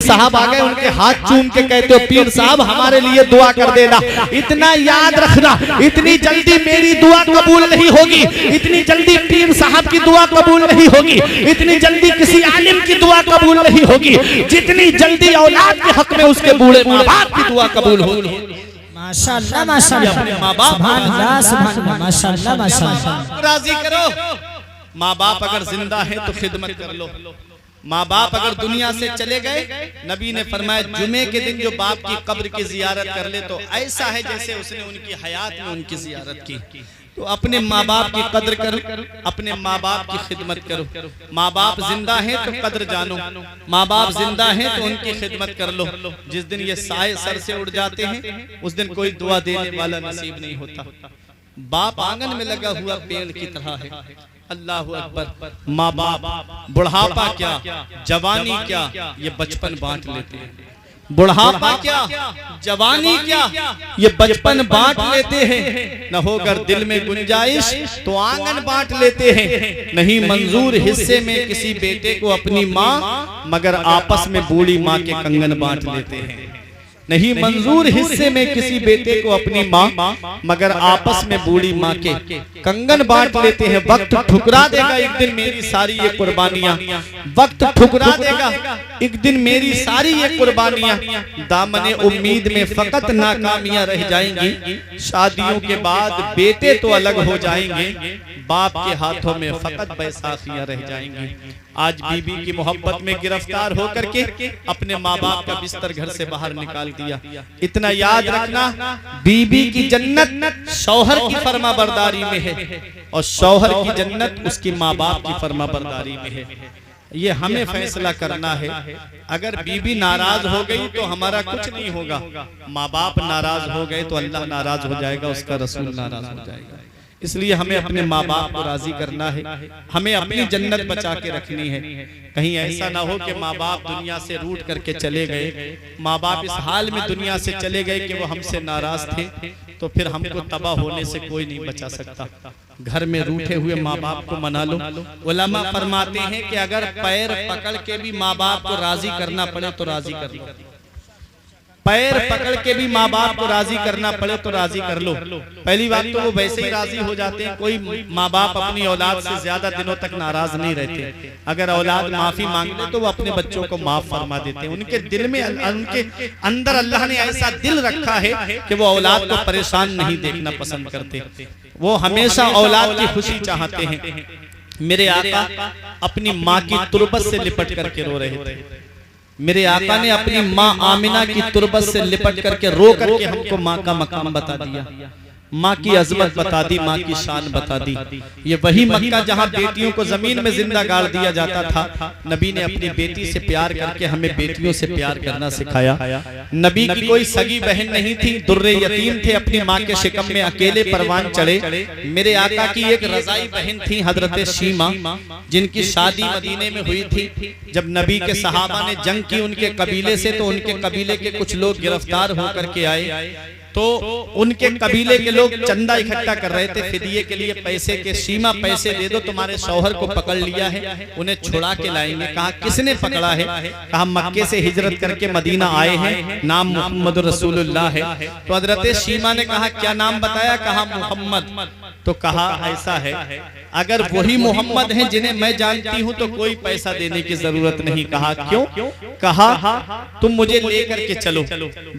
साहब आ गए, उनके हाथ चूम के कहते हो पीर साहब हमारे लिए दुआ कर देना। इतना याद रखना, इतनी जल्दी मेरी दुआ कबूल नहीं होगी, इतनी जल्दी पीर साहब की दुआ कबूल नहीं होगी, इतनी जल्दी किसी आलिम की दुआ कबूल नहीं होगी, जितनी जल्दी औलाद के हक में उसके बूढ़े माँ बाप की दुआ कबूल होगी। माशाअल्लाह माशाअल्लाह, माँ बाप सुभान अल्लाह सुभान अल्लाह, माशाअल्लाह माशाअल्लाह। राजी करो। माँ बाप अगर जिंदा है तो खिदमत कर लो। माँ बाप अगर दुनिया से चले गए, नबी ने फरमाया जुमे के दिन जो बाप की कब्र की जियारत कर ले तो ऐसा है जैसे उसने उनकी हयात में उनकी जियारत की। तो अपने माँ बाप की कद्र करो, अपने माँ बाप की खिदमत करो। माँ बाप जिंदा है तो कद्र जानो, माँ बाप जिंदा है तो उनकी खिदमत कर लो। जिस दिन ये साए सर से उड़ जाते हैं उस दिन कोई दुआ देने वाला नसीब नहीं होता। बाप आंगन में लगा हुआ पेड़ की तरह है। अल्लाह अकबर। माँ बाप बुढ़ापा क्या, जवानी क्या, ये बचपन बांट लेते हैं। बुढ़ापा क्या, जवानी क्या, ये बचपन बांट लेते हैं। न होकर दिल में गुंजाइश तो आंगन बांट लेते हैं। नहीं मंजूर हिस्से में किसी बेटे को अपनी माँ, मगर आपस में बूढ़ी माँ के कंगन बांट लेते हैं। नहीं मंजूर हिस्से में किसी बेटे को अपनी माँ, मगर आपस में बूढ़ी माँ के कंगन बांट लेते हैं। वक्त ठुकरा देगा एक दिन मेरी सारी ये कुर्बानियां, वक्त ठुकरा देगा एक दिन मेरी सारी ये कुर्बानियां। दामने उम्मीद में फकत नाकामियां रह जाएंगी। शादियों के बाद बेटे तो अलग हो जाएंगे, बाप के हाथों में फकत बैसाखियां रह जाएंगी। आज बीबी की मोहब्बत में गिरफ्तार होकर के अपने माँ बाप का बिस्तर घर से बाहर निकाल दिया। इतना याद रखना, बीबी की जन्नत शौहर की फर्मा बरदारी में है और शौहर की जन्नत उसकी माँ बाप की फर्मा बरदारी में है। ये हमें फैसला करना है। अगर बीबी नाराज हो गई तो हमारा कुछ नहीं होगा, माँ बाप नाराज हो गए तो अल्लाह नाराज हो जाएगा, उसका रसूल नाराज हो जाएगा। इसलिए हमें अपने माँ बाप को राजी करना है, हमें अपनी जन्नत बचा के रखनी है। कहीं ऐसा ना हो कि माँ बाप दुनिया से रूठ करके चले गए, माँ बाप इस हाल में दुनिया से चले गए कि वो हमसे नाराज थे, तो फिर हमको तबाह होने से कोई नहीं बचा सकता। घर में रूठे हुए माँ बाप को मना लो। उलमा फरमाते हैं कि अगर पैर पकड़ के भी माँ बाप को राजी करना पड़े तो राजी कर लो, पैर पकड़ के भी माँ बाप को राजी करना पड़े तो राजी कर लो। पहली बात तो वो वैसे ही राजी हो जाते हैं, कोई माँ बाप अपनी औलाद से ज्यादा दिनों तक नाराज नहीं रहते। अगर औलाद माफी मांग ले तो वो अपने बच्चों को माफ फरमा देते हैं। उनके दिल में, उनके अंदर अल्लाह ने ऐसा दिल रखा है कि वो औलाद को परेशान नहीं देखना पसंद करते, वो हमेशा औलाद की खुशी चाहते हैं। मेरे आका अपनी माँ की तुरबत से लिपट करके रो रहे थे। मेरे आका ने अपनी माँ आमिना की तुरबत से लिपट करके रो करके हमको माँ का मकाम बता दिया, माँ की अजमत बता दी, माँ की शान बता दी। ये वही मक्का जहाँ बेटियों को जमीन में जिंदा गाड़ दिया जाता था। नबी ने अपनी बेटी से प्यार करके हमें बेटियों से प्यार करना सिखाया। नबी की कोई सगी बहन नहीं थी, दुर्रे यतीम थे, अपनी माँ के शिकम में अकेले परवान चढ़े। मेरे आका की एक रजाई बहन थी हजरत शीमा, जिनकी शादी मदीने में हुई थी। जब नबी के सहाबा ने जंग की उनके कबीले से, तो उनके कबीले के कुछ लोग गिरफ्तार होकर के आए, तो उनके कबीले के लोग चंदा इकट्ठा कर रहे थे फिदिये के लिए, पैसे के। शीमा पैसे दे दो, तुम्हारे शौहर को पकड़ लिया है, उन्हें छुड़ा के लाएंगे। कहा किसने पकड़ा है? कहा मक्के से हिजरत करके मदीना आए हैं, नाम मोहम्मद रसूलुल्लाह है। तो हजरत शीमा ने कहा क्या नाम बताया? कहा मोहम्मद। तो कहा ऐसा है, अगर वही मोहम्मद हैं जिन्हें मैं जानती हूं तो कोई पैसा देने की जरूरत नहीं। कहा क्यों? कहा तुम मुझे लेकर के चलो।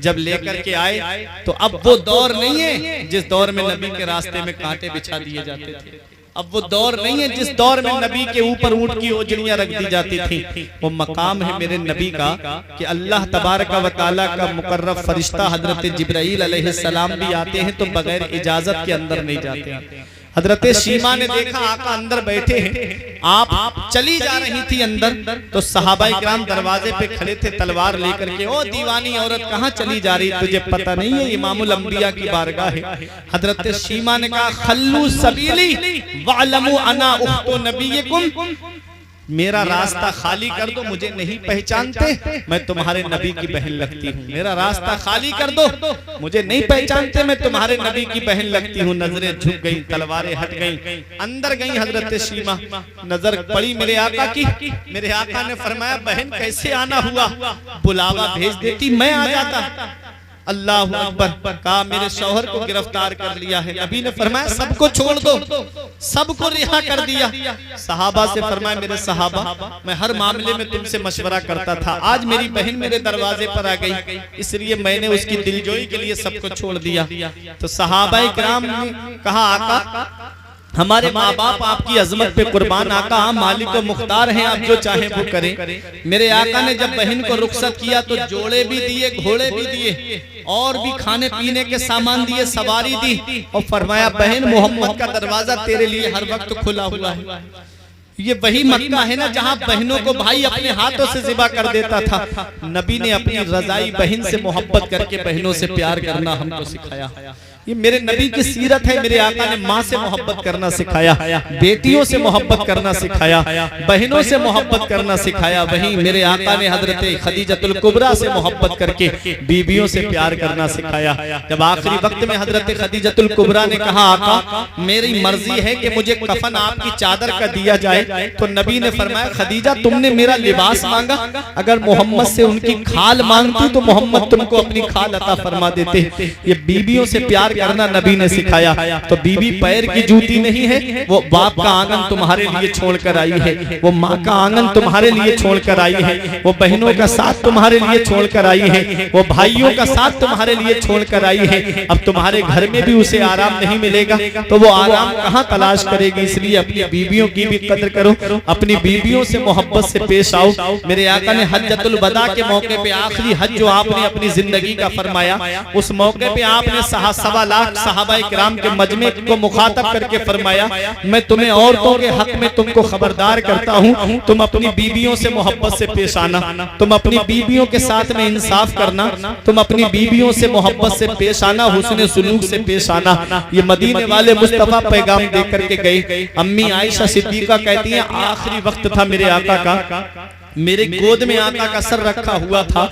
जब लेकर के आए तो अब वो दौर नहीं है जिस दौर में नबी के रास्ते में कांटे बिछा दिए जाते थे। अब वो दौर नहीं है जिस दौर में नबी के ऊपर ऊंट की ओजड़ियां रख दी जाती थी। वो मकाम है मेरे नबी का कि अल्लाह तबारक व तआला का मुकर्रब फरिश्ता हजरत जिब्राईल अलैहिस्सलाम भी आते हैं तो बगैर इजाजत के अंदर नहीं जाते। हजरत शीमा ने देखा आका अंदर बैठे हैं, आप चली जा रही थी अंदर, तो सहाबाए किराम दरवाजे पे खड़े थे तलवार लेकर के। ओ दीवानी औरत कहाँ चली जा रही, तुझे पता नहीं है इमामुल अंबिया की बारगाह है। हजरत शीमा ने कहा खल्लू सबीली वअलमू अना उख्तु नबीयकुम, मेरा रास्ता खाली कर दो, मुझे नहीं पहचानते, मैं तुम्हारे नबी की बहन लगती हूँ। मेरा रास्ता खाली कर दो, मुझे नहीं पहचानते, मैं तुम्हारे नबी की बहन लगती हूँ। नजरें झुक गई, तलवारें हट गईं, अंदर गई हजरत शीमा। नजर पड़ी मेरे आका की, मेरे आका ने फरमाया बहन कैसे आना हुआ, बुलावा भेज देती मैं आ जाता। अल्लाह अकबर। कहा मेरे शौहर को गिरफ्तार कर लिया है। नबी ने फरमाया सबको छोड़ दो, सबको रिहा कर दिया। सहाबा से फरमाया मेरे सहाबा, मैं हर मामले में तुमसे मशवरा करता था, आज मेरी बहन मेरे दरवाजे पर आ गई, इसलिए मैंने उसकी दिलजोई के लिए सबको छोड़ दिया। तो सहाबा इकराम ने कहा आका हमारे माँ बाप आपकी अजमत पे कुर्बान, आका हम मालिक व मुख्तार हैं, आप जो चाहें वो करें। मेरे आका ने जब बहन को रुखसत किया तो जोड़े भी दिए, घोड़े भी दिए, और भी खाने पीने के सामान दिए, सवारी दी, और फरमाया बहन मोहम्मद का दरवाजा तेरे लिए हर वक्त खुला हुआ है। ये वही मक्का है ना जहाँ बहनों को भाई अपने हाथों से ज़िबा कर देता था। नबी ने अपनी रज़ाई बहन से मोहब्बत करके बहनों से प्यार करना हमको सिखाया। ये मेरे नबी की सीरत है। मेरे आका ने माँ से मोहब्बत करना सिखाया, बेटियों से मोहब्बत करना सिखाया, बहनों से मोहब्बत करना सिखाया। वहीं मेरे आका ने हजरत खदीजतुल कुबरा से मोहब्बत करके बीबियों से प्यार करना सिखाया। जब आखिरी वक्त में हजरत खदीजतुल कुबरा ने कहा आका मेरी मर्जी है कि मुझे कफन आपकी चादर का दिया जाए, तो नबी ने फरमाया खदीजा तुमने मेरा लिबास मांगा, अगर मोहम्मद से उनकी खाल मांगती तो मोहम्मद तुमको अपनी खाल अता फरमा देते। ये बीबियों से प्यार करना नबी ने सिखाया। तो बीबी पैर की जूती नहीं है, वो बाप का आंगन तुम्हारे लिए छोड़कर आई है, वो माँ का आंगन तुम्हारे लिए छोड़कर आई है, वो बहनों का साथ तुम्हारे लिए छोड़कर आई है, वो भाइयों का साथ तुम्हारे लिए छोड़कर आई है। अब तुम्हारे घर में भी उसे आराम नहीं मिलेगा तो वो आराम कहाँ तलाश करेगी। इसलिए अपनी बीबियों की भी कदर करो, अपनी बीबियों से मोहब्बत से पेश आओ। मेरे आका ने हज्जतुल वदा के मौके पे आखिरी हज जो आपने अपनी जिंदगी का फरमाया, उस मौके पे आपने 1.25 लाख सहाबाए किराम के मजमे को मुखातब करके फरमाया मैं तुम्हें औरतों के हक में तुमको खबरदार करता हूँ, तुम अपनी बीबियों से मोहब्बत से पेश आना, तुम अपनी बीबियों के साथ में इंसाफ करना, तुम अपनी बीबियों से मोहब्बत से पेश आना, हुस्न सुलूक से पेश आना। ये मदीने वाले मुस्तफा पैगाम दे करके गए। अम्मी आयशा सिद्दीका कहती है आखिरी वक्त था मेरे आका का, मेरे गोद में आका का सर रखा हुआ था।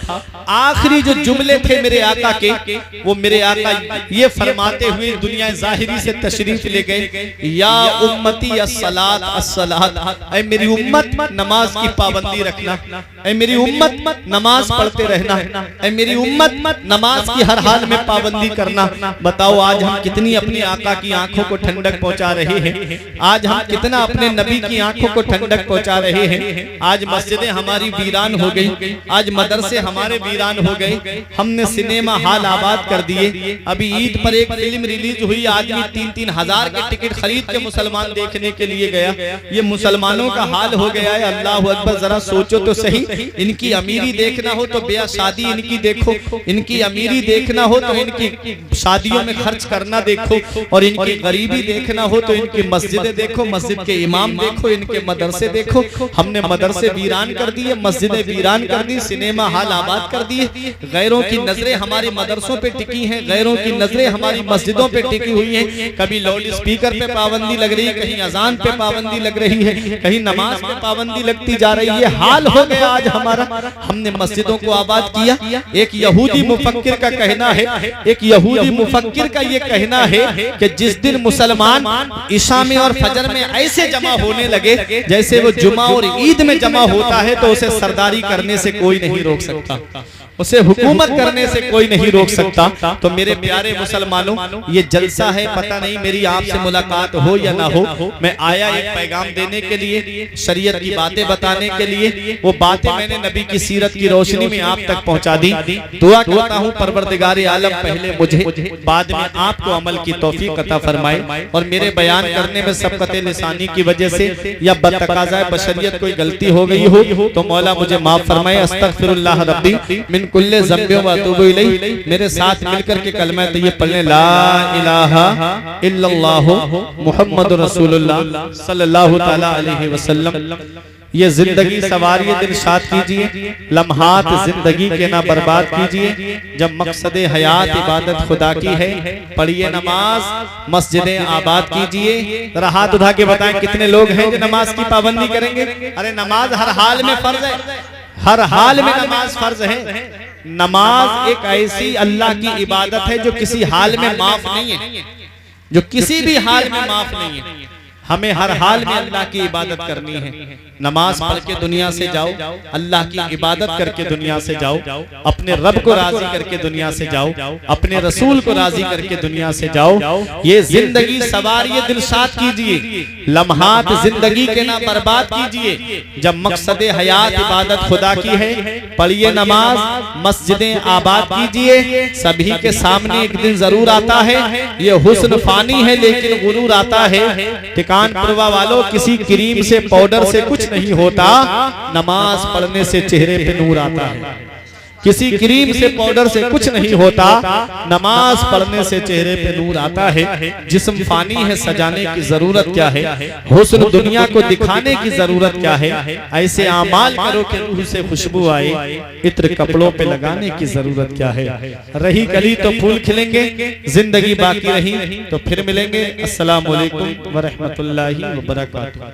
आखिरी जो जुमले थे मेरे आका के, वो मेरे आका ये फरमाते हुए दुनिया जाहिरी से तशरीफ ले गए, या उम्मती अस्सलात अस्सलात, ऐ मेरी उम्मत नमाज की पाबंदी रखना, ऐ मेरी उम्मत नमाज पढ़ते रहना, ऐ मेरी उम्मत नमाज की हर हाल में पाबंदी करना। बताओ आज हम कितनी अपनी आका की आंखों को ठंडक पहुंचा रहे हैं, आज हम कितना अपने नबी की आंखों को ठंडक पहुंचा रहे हैं। आज मस्जिदें हमारी वीरान हो गई, आज मदरसे हमारे वीरान हो गए, हमने सिनेमा हॉल आबाद कर दिए। अभी ईद पर एक फिल्म रिलीज हुई, आदमी 3-3 हजार के टिकट खरीद के मुसलमान देखने के लिए गया। ये मुसलमानों का हाल हो गया है। अल्लाह अकबर, जरा सोचो तो सही, इनकी अमीरी देखना हो तो ब्याह शादी इनकी देखो, इनकी अमीरी देखना हो तो इनकी शादियों में खर्च करना देखो, और इनकी गरीबी देखना हो तो इनकी मस्जिदें देखो, मस्जिद के इमाम देखो, इनके मदरसे देखो। हमने मदरसे वीरान कर दिए, मस्जिदें वीरान कर दी, सिनेमा हॉल आबाद कर दिए। गैरों की नजरें हमारी मदरसों पे टिकी हैं, गैरों की नजरें हमारी मस्जिदों पे टिकी हुई हैं। कभी लाउड स्पीकर पे पाबंदी लग रही है, कहीं अजान पे पाबंदी लग रही है, कहीं नमाज पे पाबंदी लगती जा रही है। हाल हो गया आज हमारा। हमने मस्जिदों को आबाद किया। एक यहूदी मुफक्किर का कहना है, एक यहूदी मुफक्किर का ये कहना है कि जिस दिन मुसलमान ईशा में और फजर में ऐसे जमा होने लगे जैसे वो जुमा और ईद में जमा होता है, तो उसे सरदारी करने से कोई नहीं रोक सकता, उसे हुकूमत करने से कोई नहीं रोक सकता। तो मेरे प्यारे मुसलमानों, ये जलसा है, पता नहीं मेरी आपसे मुलाकात हो या ना हो, मैं आया एक पैगाम देने के लिए, शरीयत की बातें बताने के लिए। वो बातें मैंने नबी की सीरत की रोशनी में आप तक पहुंचा दी। दुआ करता हूँ परवरदिगार आलम पहले मुझे, बाद में आपको अमल की तौफीक अता फरमाए, और मेरे बयान करने में सबकते लिसानी की वजह से या बतकाज़ा बशरियत कोई गलती हो गई हो तो मौला मुझे माफ फरमाए। अस्तगफिरुल्लाह रब्बी मिन कुल्ले ज़ंबियों व अतूबु इलैहि। मेरे साथ मिलकर के कलमा तैयब पढ़ने, ला इलाहा इल्लल्लाहु मुहम्मदुर रसूलुल्लाह सल्लल्लाहु तआला अलैहि वसल्लम। ये जिंदगी सवारिए दिलशाद कीजिए, लम्हात जिंदगी के ना बर्बाद कीजिए। जब मकसद हयात इबादत खुदा की है, पढ़िए नमाज, मस्जिदें आबाद कीजिए। जरा हाथ उठा के बताएं कितने लोग हैं जो नमाज की पाबंदी करेंगे। अरे नमाज हर हाल में फर्ज है, हर हाल में नमाज फर्ज है। नमाज एक ऐसी अल्लाह की इबादत है जो किसी हाल में माफ नहीं है, जो किसी भी हाल में माफ नहीं है। हमें हर हाल में अल्लाह की इबादत करनी है। नमाज पढ़ के दुनिया से जाओ, अल्लाह की इबादत करके दुनिया से जाओ, अपने रब को राजी करके दुनिया से जाओ, अपने रसूल को राजी करके दुनिया से जाओ। ये जिंदगी सवारिए दिलशाद कीजिए, लम्हात जिंदगी के ना बर्बाद कीजिए। जब मकसद हयात इबादत खुदा की है, पढ़िए नमाज, मस्जिदें आबाद कीजिए। सभी के सामने एक दिन जरूर आता है, ये हुस्न फानी है लेकिन गुरूर आता है। टिकानपुरवा वालों, किसी क्रीम से पाउडर से कुछ नहीं होता, नमाज पढ़ने से चेहरे पे नूर आता है। किसी क्रीम से पाउडर से कुछ नहीं होता, नमाज पढ़ने से चेहरे पे नूर आता है। जिस्म फानी है, सजाने की जरूरत क्या है, हुस्न दुनिया को दिखाने की जरूरत क्या है। ऐसे आमाल करो कि रूह से खुशबू आए, इत्र कपड़ों पे लगाने की जरूरत क्या है। रही कली तो फूल खिलेंगे, जिंदगी बाकी रही तो फिर मिलेंगे। अस्सलाम वालेकुम व रहमतुल्लाहि व बरकातहू।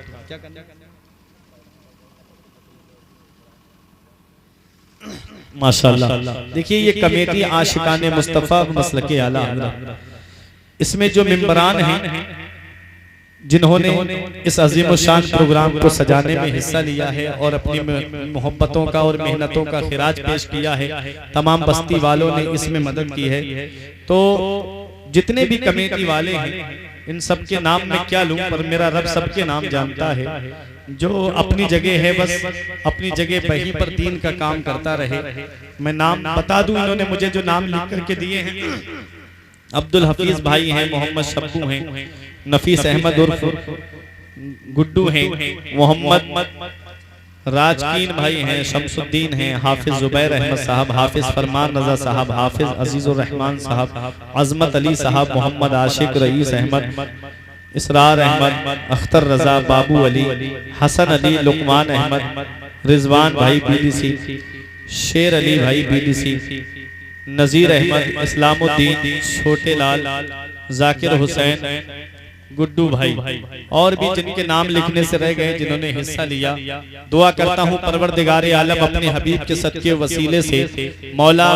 माशाअल्लाह। देखिए ये कमेटी आशिकाने मुस्तफ़ा मसलके आला हज़रत, इसमें जो मेंबरान हैं जिन्होंने इस अजीम शान प्रोग्राम को सजाने में हिस्सा लिया है और अपनी मोहब्बतों का और मेहनतों का खिराज पेश किया है, तमाम बस्ती वालों ने इसमें मदद की है। तो जितने भी कमेटी वाले हैं, इन सब के नाम में क्या लूं, पर मेरा रब सबके नाम जानता है। जो अपनी जगह है बस अपनी जगह वहीं पर दीन का काम करता रहे। मैं नाम बता दूं, इन्होंने मुझे जो नाम लिख करके दिए हैं, अब्दुल हफीज भाई हैं, मोहम्मद शब्बू हैं, नफीस अहमद उर्फ गुड्डू हैं, मोहम्मद राजकीन भाई हैं, शमसुद्दीन हैं, हाफिज जुबैर अहमद साहब, हाफिज फरमान रजा साहब, हाफिज अजीजुर रहमान साहब, अजमत अली साहब, मोहम्मद आशिक, रईस अहमद, इसरार अहमद, अख्तर रजा, बाबू अली, हसन अली, लुकमान अहमद, रिजवान भाई बीडीसी, शेर अली भाई बीडीसी, नजीर अहमद, इस्लामुद्दीन, छोटे लाल, जाकिर हुसैन, गुड्डू भाई और भी जिनके नाम लिखने से रह गए, जिन्होंने हिस्सा लिया। दुआ करता हूँ परवरदिगार आलम अपने हबीब के सदके वसीले से मौला